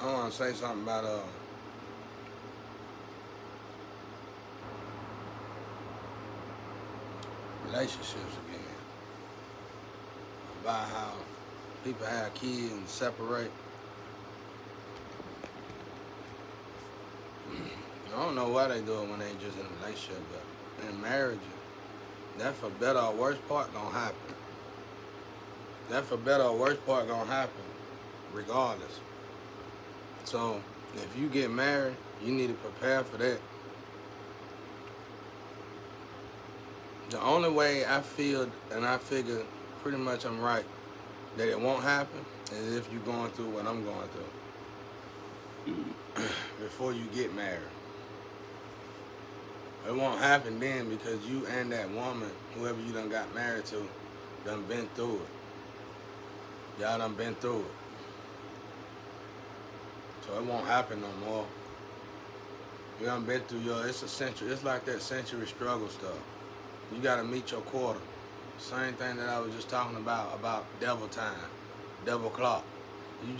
I want to say something about relationships again. About how people have kids and separate. I don't know why they do it when they just in a relationship, but in marriage, that for better or worse part gonna happen. That for better or worse part gonna happen, regardless. So if you get married, you need to prepare for that. The only way I feel and I figure pretty much I'm right that it won't happen is if you're going through what I'm going through before you get married. It won't happen then because you and that woman, whoever you done got married to, done been through it. Y'all done been through it. So it won't happen no more. You done been through it's a century. It's like that century struggle stuff. You gotta meet your quota. Same thing that I was just talking about devil time, devil clock. You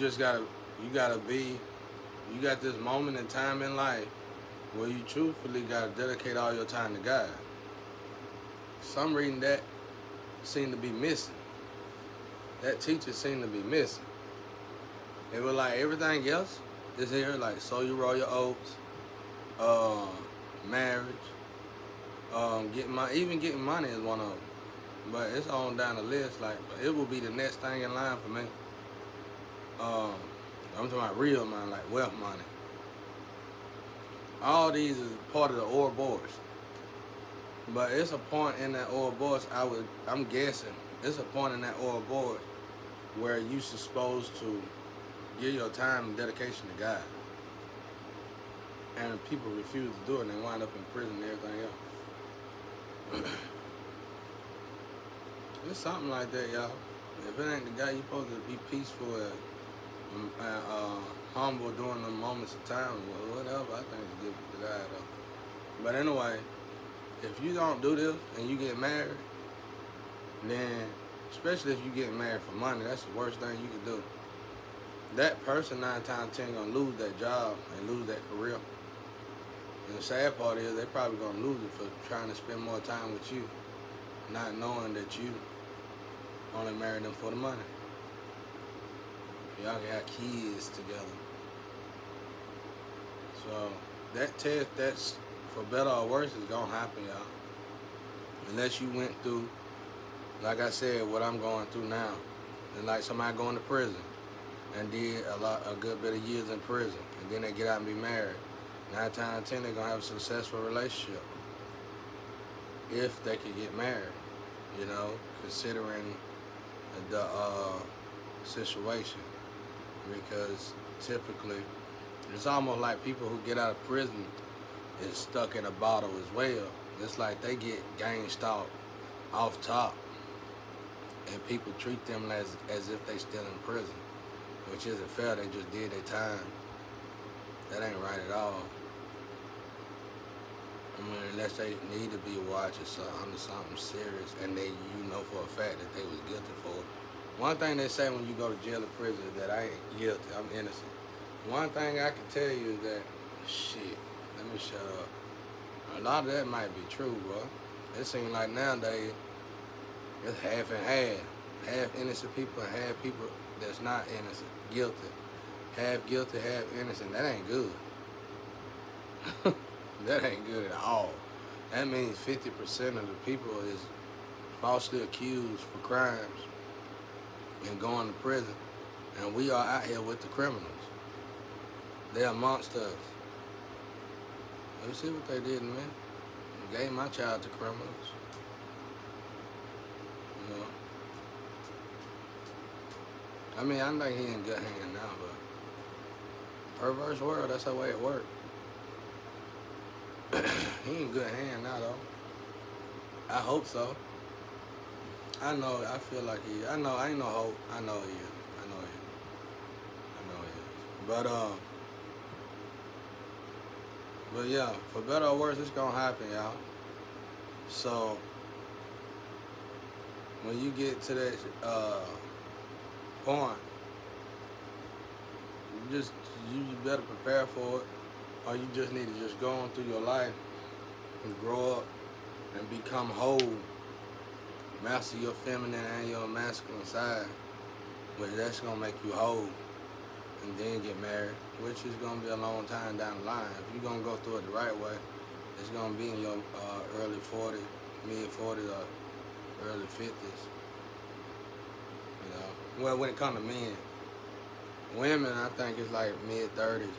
got this moment in time in life where you truthfully gotta dedicate all your time to God. Some reading that seem to be missing. That teacher seemed to be missing. It was like everything else is here, like sow you roll your oats, marriage, even getting money is one of them. But it's on down the list. Like it will be the next thing in line for me. I'm talking about real money, like wealth money. All these is part of the Ouroboros. But it's a point in that Ouroboros, I'm guessing, it's a point in that Ouroboros where you supposed to give your time and dedication to God. And people refuse to do it and they wind up in prison and everything else. It's something like that, y'all. If it ain't the guy, you're supposed to be peaceful and humble during the moments of time. Well, whatever, I think it's good for the guy, though. But anyway, if you don't do this and you get married, then, especially if you get married for money, that's the worst thing you can do. That person 9 times 10 gonna lose that job and lose that career. And the sad part is they probably gonna lose it for trying to spend more time with you, not knowing that you only married them for the money. Y'all can have kids together. So that test, that's for better or worse, is gonna happen, y'all. Unless you went through, like I said, what I'm going through now. It's like somebody going to prison and did a good bit of years in prison, and then they get out and be married. 9 times 10, they're gonna have a successful relationship if they can get married. You know, considering the situation, because typically it's almost like people who get out of prison is stuck in a bottle as well. It's like they get gang stalked off top, and people treat them as if they still in prison, which isn't fair. They just did their time. That ain't right at all. I mean, unless they need to be watched under something serious, and you know for a fact that they was guilty for it. One thing they say when you go to jail or prison is that I ain't guilty, I'm innocent. One thing I can tell you is that, shit, let me shut up. A lot of that might be true, bro. It seems like nowadays, it's half and half. Half innocent people and half people that's not innocent, guilty. Half guilty, half innocent. That ain't good. That ain't good at all. That means 50% of the people is falsely accused for crimes and going to prison. And we are out here with the criminals. They're amongst us. You see what they did, man? They gave my child to criminals. You know? I mean, I think he in good hands now, but perverse world, that's the way it works. He in good hands now, though. I hope so. I know, I feel like he is. I know, I ain't no hope. I know he is. I know he is. But yeah, for better or worse, it's gonna happen, y'all. So, when you get to that point, just you better prepare for it, or you just need to just go on through your life and grow up and become whole, master your feminine and your masculine side, which that's gonna make you whole, and then get married, which is gonna be a long time down the line. If you're gonna go through it the right way, it's gonna be in your early 40s, mid 40s, or early 50s. You know, well, when it comes to men, women, I think it's like mid 30s,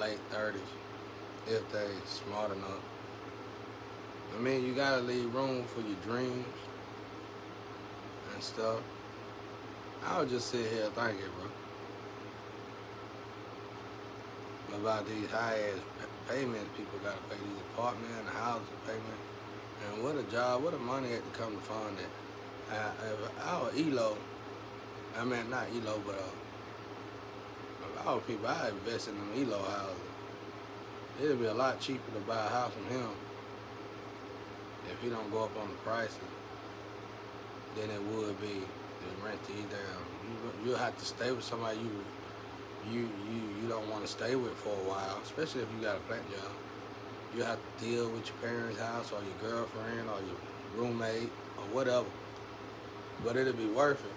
late 30s, if they smart enough. I mean, you gotta leave room for your dreams and stuff. I would just sit here thinking, bro, about these high-ass payments people gotta pay, these apartment and housing payment, and what a job, what a money had to come to fund that. If I were ELO, I mean not ELO, but if I were people, I invest in them ELO houses. It'd be a lot cheaper to buy a house from him if he don't go up on the prices than it would be to rent these down. You'll have to stay with somebody you don't want to stay with for a while, especially if you got a plant job. You have to deal with your parents' house or your girlfriend or your roommate or whatever. But it'll be worth it.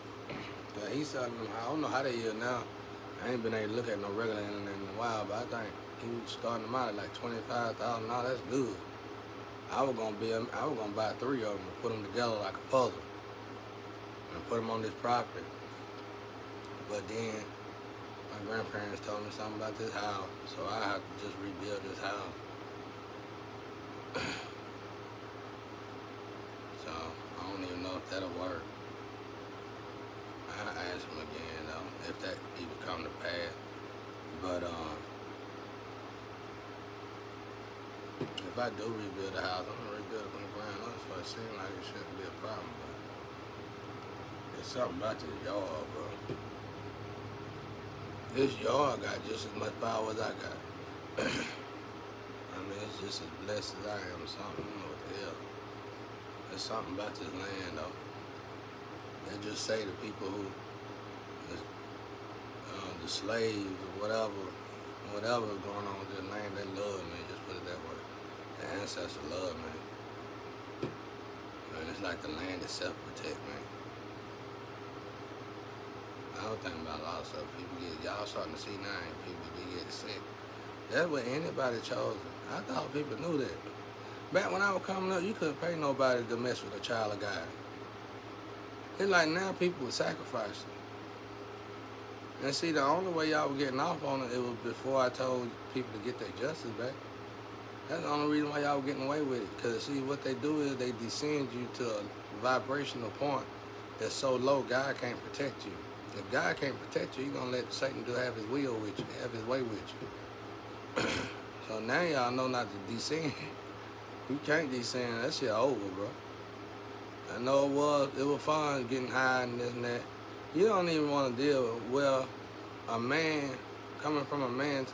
He's selling them. I don't know how they is now. I ain't been able to look at no regular internet in a while, but I think he was starting them out at like $25,000. That's good. I was gonna buy 3 of them and put them together like a puzzle and put them on this property. But then my grandparents told me something about this house, so I have to just rebuild this house. So I don't even know if that'll work. I'll ask him again though, if that even come to pass. But if I do rebuild the house, I'm gonna rebuild it from the ground up, so it seems like it shouldn't be a problem. But there's something about this yard, bro. This yard got just as much power as I got. I mean, it's just as blessed as I am. Something, I don't know what the hell. There's something about this land, though. They just say to people who, the slaves or whatever's going on with this land, they love me. Just put it that way. The ancestors love me. And it's like the land itself protect me. I don't think about a lot of stuff. Y'all starting to see now, people be getting sick. That's what anybody chose. I thought people knew that. Back when I was coming up, you couldn't pay nobody to mess with a child of God. It's like now people would sacrifice. And see, the only way y'all were getting off on it, it was before I told people to get their justice back. That's the only reason why y'all were getting away with it. Because, see, what they do is they descend you to a vibrational point that's so low, God can't protect you. If God can't protect you, you're going to let Satan have his will with you, have his way with you. So now y'all know not to descend. You can't descend. That shit over, bro. I know it was fun getting high and this and that. You don't even want to deal with, well, a man, coming from a man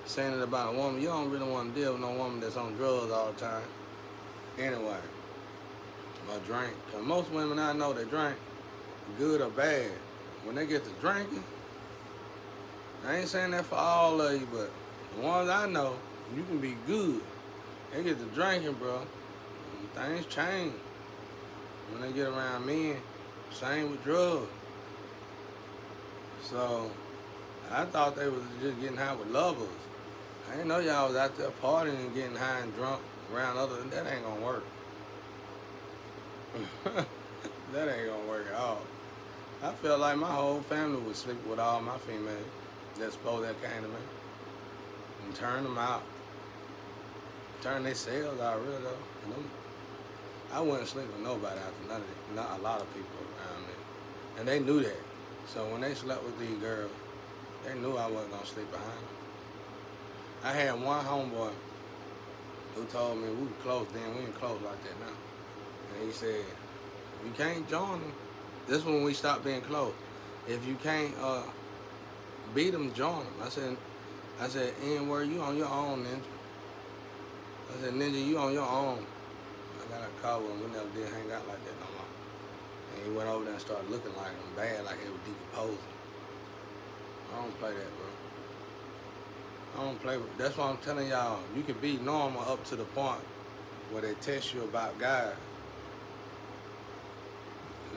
saying it about a woman, you don't really want to deal with no woman that's on drugs all the time. Anyway, or drink. Because most women I know that drink, good or bad, when they get to drinking, I ain't saying that for all of you, but the ones I know, you can be good. They get to drinking, bro, and things change. When they get around men, same with drugs. So, I thought they was just getting high with lovers. I didn't know y'all was out there partying and getting high and drunk around others. That ain't gonna work. That ain't gonna work at all. I felt like my whole family would sleep with all my females that supposed that came to me and turn them out. Turn their cells out, really though. I wouldn't sleep with nobody after not a lot of people around me. And they knew that. So when they slept with these girls, they knew I wasn't gonna sleep behind them. I had one homeboy who told me we were close then, we ain't close like that now. And he said, you can't join them. This is when we stopped being close. If you can't beat them, join them. I said, N-word, you on your own, Ninja. I said, Ninja, you on your own. I got a call when we never did hang out like that no more. And he went over there and started looking like him bad, like he was decomposing. I don't play that, bro. I don't play with. That's why I'm telling y'all. You can be normal up to the point where they test you about God.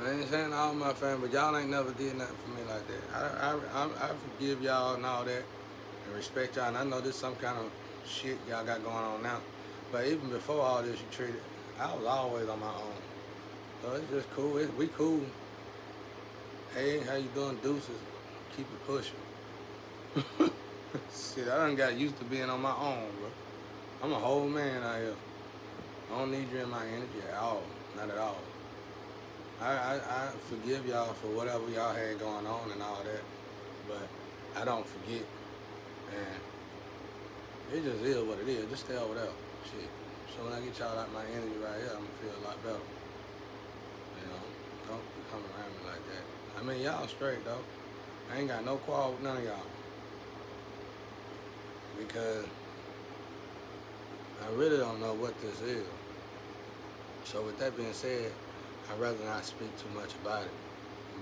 I ain't saying all my family, but y'all ain't never did nothing for me like that. I forgive y'all and all that, and respect y'all. And I know this some kind of shit y'all got going on now. But even before all this, you treated. I was always on my own. So it's just cool. We cool. Hey, how you doing, deuces? Keep it pushing. Shit, I done got used to being on my own, bro. I'm a whole man out here. I don't need you in my energy at all. Not at all. I forgive y'all for whatever y'all had going on and all that. But I don't forget. And it just is what it is. Just stay over there. Shit. So when I get y'all out my energy right here, I'm gonna feel a lot better. You know? Don't come around me like that. I mean, y'all straight, though. I ain't got no quarrel with none of y'all. Because I really don't know what this is. So with that being said, I'd rather not speak too much about it.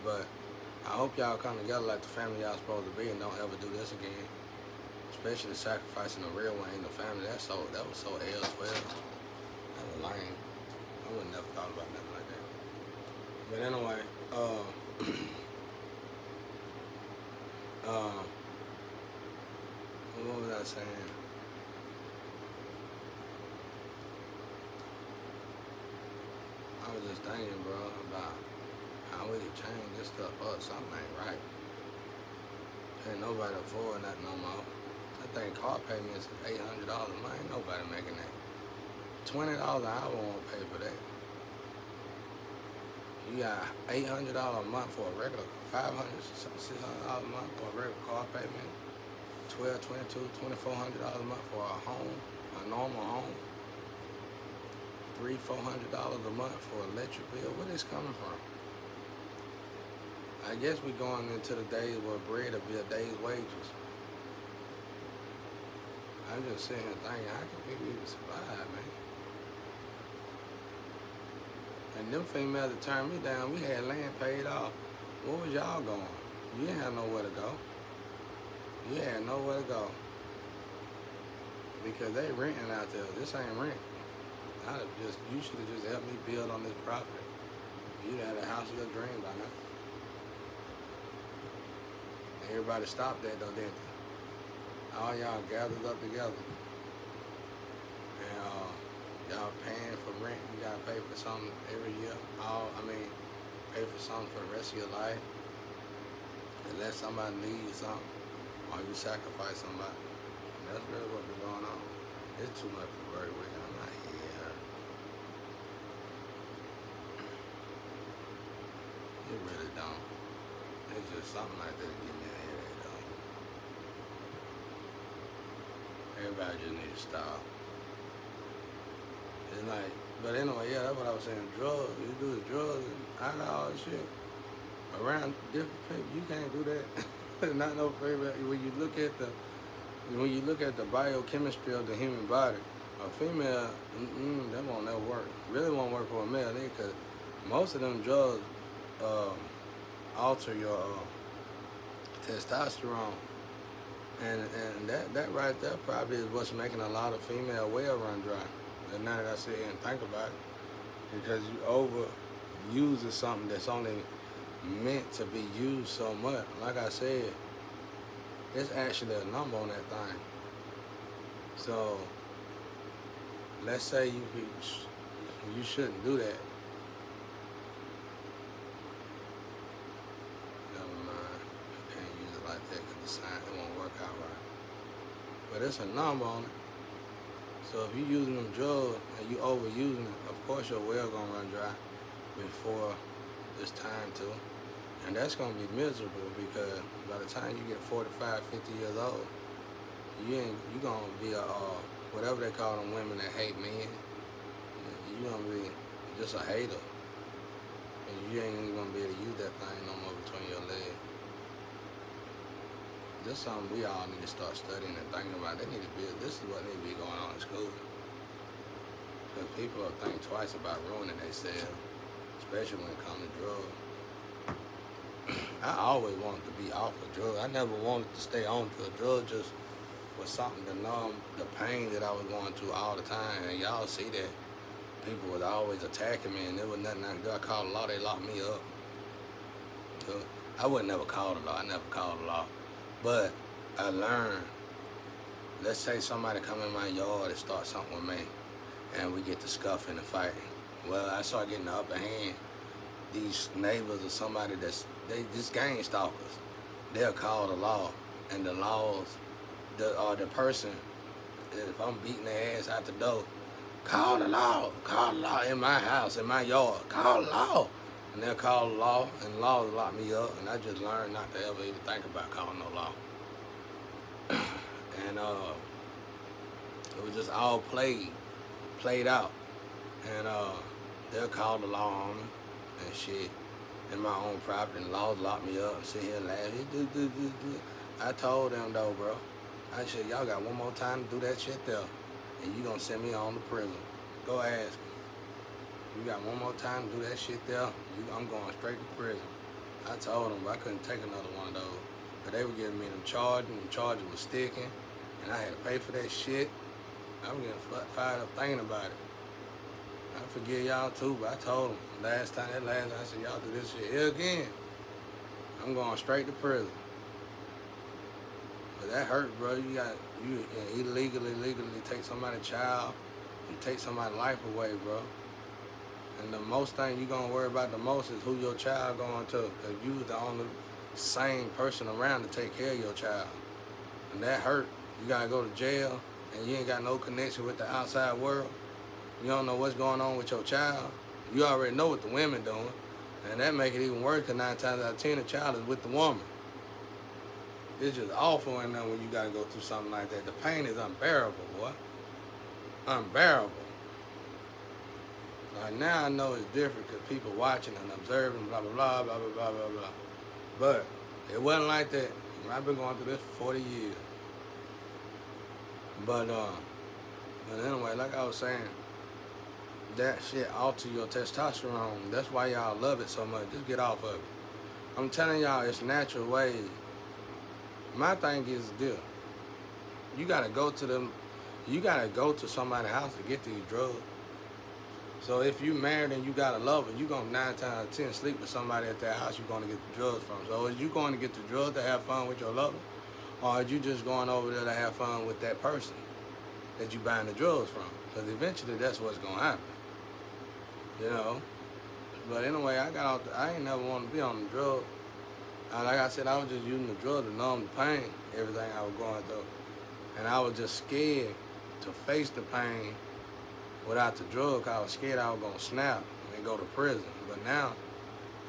But I hope y'all come together like the family y'all supposed to be and don't ever do this again. Especially sacrificing a real one in the family. That was so L12. That was lame. I would never thought about nothing like that. But anyway, what was I saying? I was just thinking, bro, about how we could change this stuff up. Something ain't right. Ain't nobody afford nothing no more. I think car payments is $800 a month. Ain't nobody making that. $20 an hour won't pay for that. You got $800 a month for a regular, $500, $600 a month for a regular car payment. $1,200, $2,200, $2,400 a month for a home, a normal home. $300, $400 a month for electric bill. Where this coming from? I guess we're going into the days where bread will be a day's wages. I'm just sitting here thinking, how can people even survive, man? And them females that turned me down, we had land paid off. Where was y'all going? You didn't have nowhere to go. You had nowhere to go. Because they renting out there. This ain't rent. You should have just helped me build on this property. You'd have had a house of your dream by now. Everybody stopped that though, didn't they? All y'all gathered up together. And y'all paying for rent. You gotta pay for something every year. Pay for something for the rest of your life. Unless somebody needs something. Or you sacrifice somebody. And that's really what's been going on. It's too much to worry with. I'm not here. It really don't. It's just something like that to give me a headache, though. Everybody just need to stop. It's like, but anyway, yeah, that's what I was saying. Drugs, you do the drugs and alcohol and shit around different people. You can't do that. Not no favorite. When you look at the biochemistry of the human body, a female, that won't never work. Really won't work for a male, because most of them drugs alter your testosterone, and that right there probably is what's making a lot of female well run dry. And now that I sit here and think about it, because you overuse something that's only meant to be used so much. Like I said, it's actually a number on that thing. So let's say you shouldn't do that. But it's a number on it. So if you're using them drugs and you overusing it, of course your well gonna run dry before it's time to. And that's gonna be miserable, because by the time you get 45, 50 years old, you gonna be whatever they call them women that hate men. You gonna be just a hater. And you ain't even gonna be able to use that thing no more between your legs. This is something we all need to start studying and thinking about. This is what need to be going on in school. Because people will think twice about ruining themselves, especially when it comes to drugs. I always wanted to be off of drugs. I never wanted to stay on drugs. Drugs just was something to numb the pain that I was going through all the time. And y'all see that people was always attacking me, and there was nothing I could do. I called the law, they locked me up. So I would never call the law. I never called the law. But I learned, let's say somebody come in my yard and start something with me, and we get to scuffing and fighting. Well, I start getting the upper hand. These neighbors or somebody just gang stalkers, they'll call the law, and the laws, the person, if I'm beating their ass out the door, call the law in my house, in my yard, call the law. And they'll call the law, and the law will lock me up, and I just learned not to ever even think about calling no law. And it was just all played out. And they'll call the law on me and shit in my own property, and the laws lock me up and sit here and laugh. I told them though, bro, I said, y'all got one more time to do that shit there, and you gonna send me on to prison. Go ask them. You got one more time to do that shit there, I'm going straight to prison. I told them, but I couldn't take another one of those. But they were giving me them charges, and the charges was sticking, and I had to pay for that shit. I'm getting fired up thinking about it. I forgive y'all too, but I told them last time I said, y'all do this shit here again, I'm going straight to prison. But that hurt, bro. You illegally take somebody's child, you take somebody's life away, bro. And the most thing you gonna worry about the most is who your child going to, because you was the only sane person around to take care of your child. And that hurt. You gotta go to jail, and you ain't got no connection with the outside world. You don't know what's going on with your child. You already know what the women doing, and that make it even worse, because 9 times out of 10, the child is with the woman. It's just awful in there when you gotta go through something like that. The pain is unbearable, boy. Unbearable. Like now I know it's different because people watching and observing, blah, blah, blah, blah, blah, blah, blah, blah. But it wasn't like that. I've been going through this for 40 years. But anyway, like I was saying, that shit alter your testosterone. That's why y'all love it so much. Just get off of it. I'm telling y'all, it's natural ways. My thing is this. You gotta go to somebody's house to get these drugs. So if you married and you got a lover, you gonna 9 times out of 10 sleep with somebody at their house you're gonna get the drugs from. So is you going to get the drugs to have fun with your lover? Or are you just going over there to have fun with that person that you buying the drugs from? Because eventually that's what's gonna happen. You know? But anyway, I ain't never wanted to be on the drug. Like I said, I was just using the drug to numb the pain, everything I was going through. And I was just scared to face the pain without the drug. I was scared I was gonna snap and go to prison. But now,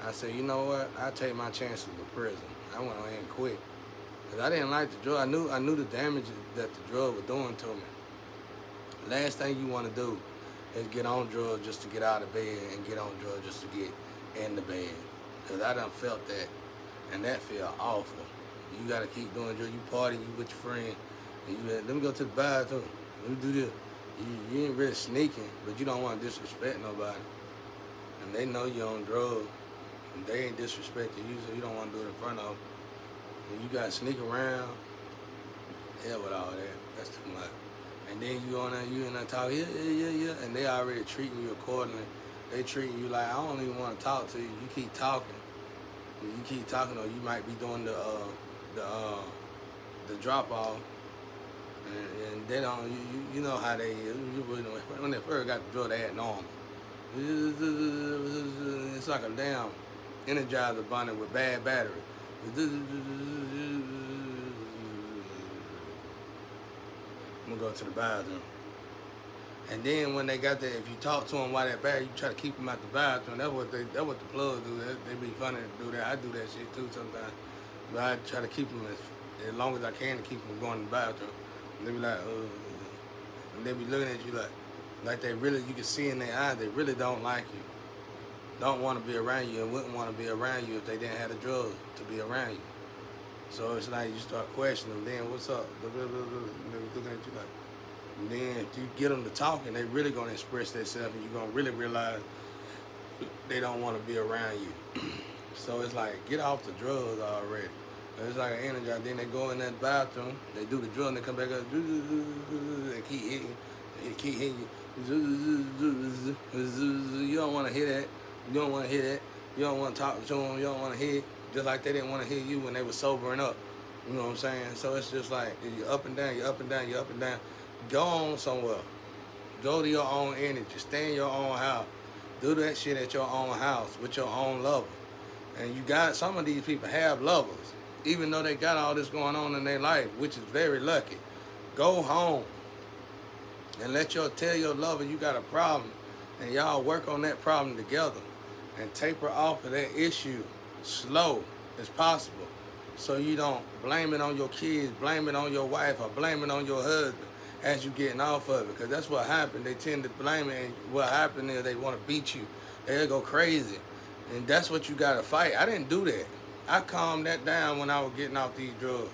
I said, you know what? I take my chances with prison. I went ahead and quit. Because I didn't like the drug. I knew the damage that the drug was doing to me. Last thing you want to do is get on drugs just to get out of bed, and get on drugs just to get in the bed. Because I done felt that, and that felt awful. You got to keep doing drugs. You party, you with your friend, and you let me go to the bathroom. Let me do this. You ain't really sneaking, but you don't want to disrespect nobody. And they know you're on drugs, and they ain't disrespecting you, so you don't want to do it in front of them. And you got to sneak around. Hell with all that. That's too much. And then you in there talking, yeah, and they already treating you accordingly. They treating you like, I don't even want to talk to you. You keep talking. You keep talking, or you might be doing the drop off. And they don't, you know how they, when they first got the drug, they had normal. It's like a damn Energizer bunny with bad battery. I'm gonna go to the bathroom. And then when they got there, if you talk to them while they're bad, you try to keep them out the bathroom. That's what the plugs do. They be funny to do that. I do that shit too sometimes. But I try to keep them as long as I can to keep them going to the bathroom. And they be like, and they be looking at you like they really, you can see in their eyes, they really don't like you. Don't want to be around you, and wouldn't want to be around you if they didn't have the drugs to be around you. So it's like you start questioning them, then what's up? Blah, blah, blah, blah. And they looking at you like, and then if you get them to talking, they really going to express themselves, and you're going to really realize they don't want to be around you. So it's like, get off the drugs already. It's like an energy. Then they go in that bathroom, they do the drill, and they come back up. They keep hitting you. You don't want to hear that. You don't want to hear that. You don't want to talk to them. You don't want to hear it. Just like they didn't want to hear you when they were sobering up. You know what I'm saying? So it's just like, you're up and down, you're up and down, you're up and down. Go on somewhere. Go to your own energy. Stay in your own house. Do that shit at your own house with your own lover. And you got, some of these people have lovers, even though they got all this going on in their life, which is very lucky. Go home and tell your lover you got a problem, and y'all work on that problem together and taper off of that issue slow as possible, so you don't blame it on your kids, blame it on your wife, or blame it on your husband as you getting off of it, because that's what happened. They tend to blame it, and what happened is they want to beat you. They'll go crazy, and that's what you got to fight. I didn't do that. I calmed that down when I was getting off these drugs.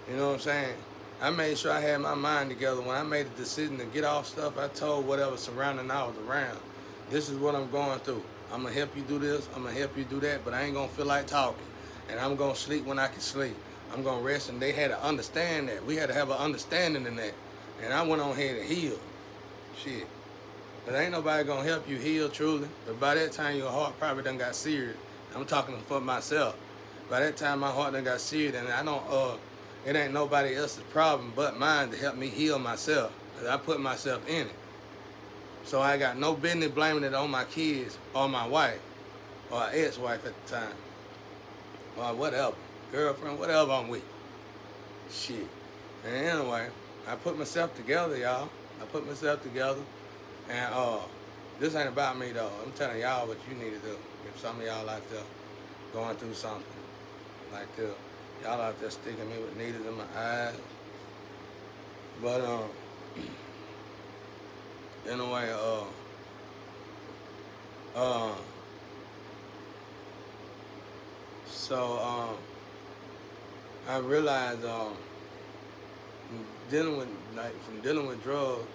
You know what I'm saying? I made sure I had my mind together. When I made a decision to get off stuff, I told whatever surrounding I was around, this is what I'm going through. I'm going to help you do this. I'm going to help you do that, but I ain't going to feel like talking. And I'm going to sleep when I can sleep. I'm going to rest, and they had to understand that. We had to have an understanding in that. And I went on ahead and healed. Shit. But ain't nobody going to help you heal truly. But by that time, your heart probably done got serious. I'm talking for myself. By that time, my heart done got serious, and I don't, it ain't nobody else's problem but mine to help me heal myself, because I put myself in it. So I got no business blaming it on my kids or my wife or ex-wife at the time or whatever, girlfriend, whatever I'm with. Shit. And anyway, I put myself together, y'all. I put myself together, and this ain't about me, though. I'm telling y'all what you need to do. If some of y'all out there going through something like this, y'all out there sticking me with needles in my eyes. But anyway, so I realized dealing with drugs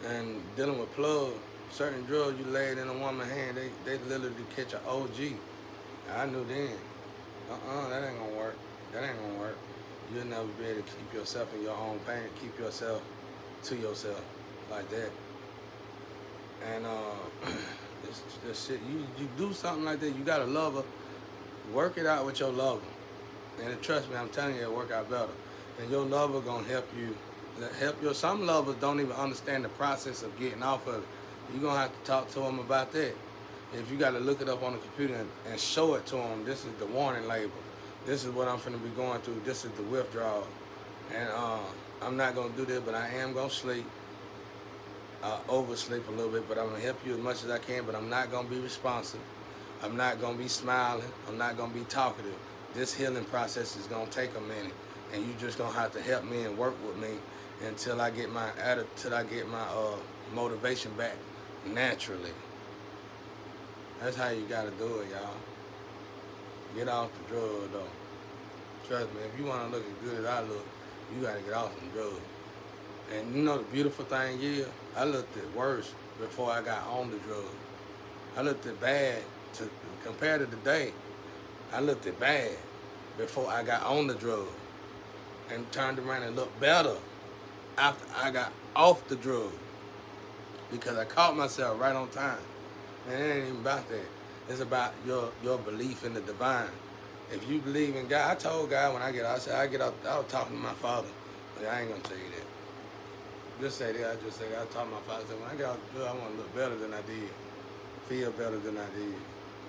and dealing with plugs, certain drugs you laid in a woman's hand, they literally catch an OG. I knew then, that ain't gonna work. That ain't gonna work. You'll never be able to keep yourself in your own pain, keep yourself to yourself like that. And this shit, you do something like that, you got a lover, work it out with your lover. And trust me, I'm telling you, it'll work out better. And your lover gonna help you. Some lovers don't even understand the process of getting off of it. You're gonna have to talk to them about that. If you gotta look it up on the computer and show it to them, this is the warning label. This is what I'm finna be going through. This is the withdrawal. And I'm not gonna do this, but I am gonna sleep. Oversleep a little bit, but I'm gonna help you as much as I can, but I'm not gonna be responsive. I'm not gonna be smiling. I'm not gonna be talkative. This healing process is gonna take a minute, and you just gonna have to help me and work with me until I get my motivation back naturally. That's how you gotta do it, y'all. Get off the drugs, though. Trust me, if you wanna look as good as I look, you gotta get off some drugs. And you know the beautiful thing is, I looked at worse before I got on the drugs. I looked at bad compared to today. I looked at bad before I got on the drugs, and turned around and looked better after I got off the drugs, because I caught myself right on time. And it ain't even about that. It's about your belief in the divine. If you believe in God, I told God when I get out, I said I was talking to my father, but I ain't gonna tell you that. Just say that. I just say I talked to my father. I said when I get out the drug, I want to look better than I did, feel better than I did.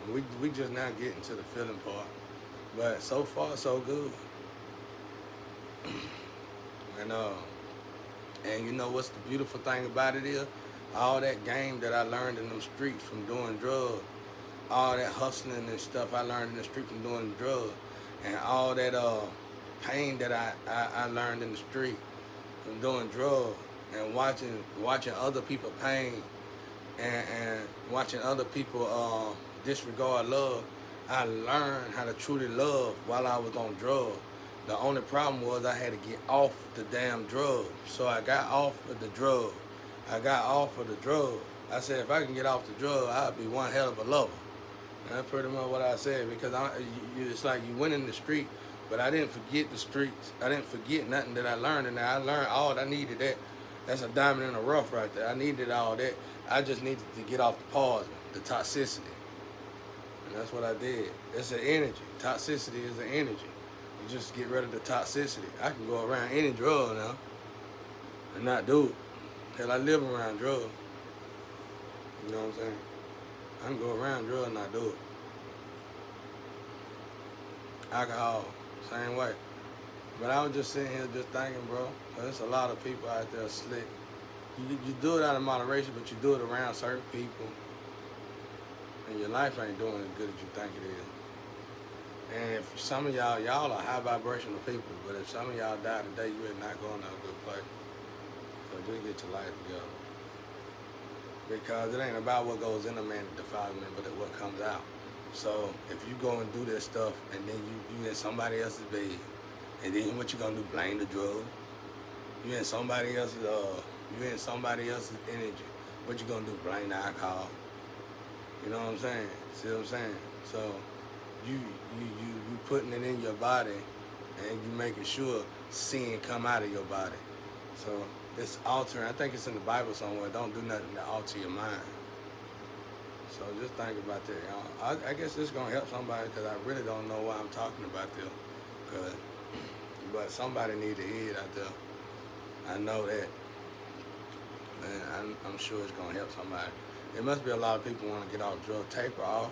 And we just now getting to the feeling part, but so far so good. And you know what's the beautiful thing about it is, all that game that I learned in them streets from doing drugs, all that hustling and stuff I learned in the street from doing drugs, and all that pain that I learned in the street from doing drugs, and watching other people pain, and watching other people disregard love. I learned how to truly love while I was on drugs. The only problem was I had to get off the damn drug. So I got off of the drug. I said, if I can get off the drug, I'll be one hell of a lover. And that's pretty much what I said, because it's like you went in the street, but I didn't forget the streets. I didn't forget nothing that I learned in there. I learned all I needed. That's a diamond in the rough right there. I needed all that. I just needed to get off the poison, the toxicity. And that's what I did. It's an energy. Toxicity is an energy. You just get rid of the toxicity. I can go around any drug now and not do it. Hell, I live around drugs. You know what I'm saying? I can go around drugs and not do it. Alcohol, same way. But I was just sitting here just thinking, bro, there's a lot of people out there slick. You do it out of moderation, but you do it around certain people, and your life ain't doing as good as you think it is. And if some of y'all are high vibrational people, but if some of y'all die today, you are not going to a good place. So just get your life together. Because it ain't about what goes in a man that defiles man, but what comes out. So if you go and do this stuff, and then you in somebody else's bed, and then what you gonna do? Blame the drug? You in somebody else's energy. What you gonna do? Blame the alcohol? You know what I'm saying? See what I'm saying? So you putting it in your body, and you making sure sin come out of your body. So it's altering. I think it's in the Bible somewhere. Don't do nothing to alter your mind. So just think about that, y'all. I guess this is gonna help somebody, because I really don't know why I'm talking about this. But somebody need to hear it out there. I know that. And I'm sure it's gonna help somebody. There must be a lot of people want to get off drug, taper off.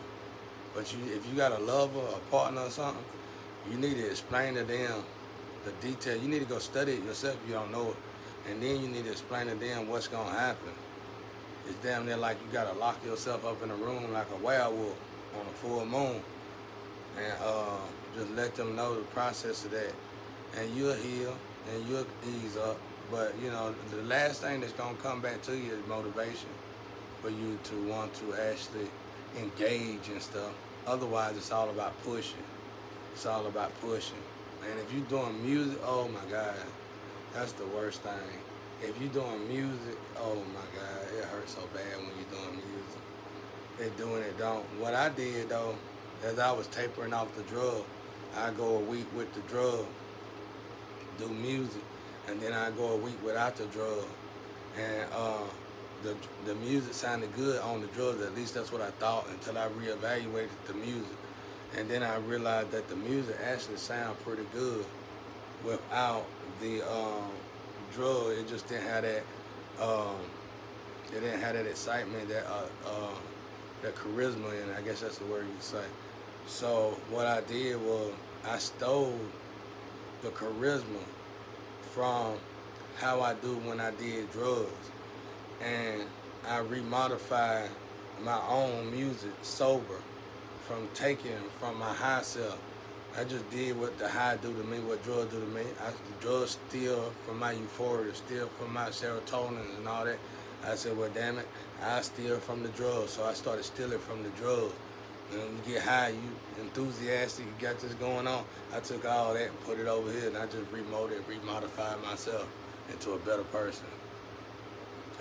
But if you got a lover, a partner or something, you need to explain to them the detail. You need to go study it yourself if you don't know it. And then you need to explain to them what's gonna happen. It's damn near like you gotta lock yourself up in a room like a werewolf on a full moon, and just let them know the process of that. And you'll heal and you'll ease up. But you know, the last thing that's gonna come back to you is motivation for you to want to actually engage and stuff. Otherwise, it's all about pushing. It's all about pushing. And if you're doing music, oh my God, that's the worst thing. If you're doing music, oh my God, it hurts so bad when you're doing music. They're doing it, don't. What I did though, as I was tapering off the drug, I go a week with the drug, do music, and then I go a week without the drug. And the music sounded good on the drugs, at least that's what I thought, until I reevaluated the music. And then I realized that the music actually sounded pretty good without the drug. It just didn't have that it didn't have that excitement, that charisma, and I guess that's the word you say. So what I did was I stole the charisma from how I do when I did drugs, and I remodified my own music sober, from taking from my high self. I just did what the high do to me, what drugs do to me. Drugs steal from my euphoria, steal from my serotonin and all that. I said, well, damn it, I steal from the drugs. So I started stealing from the drugs. And when you get high, you enthusiastic, you got this going on. I took all that and put it over here, and I just remodified myself into a better person.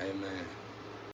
Amen.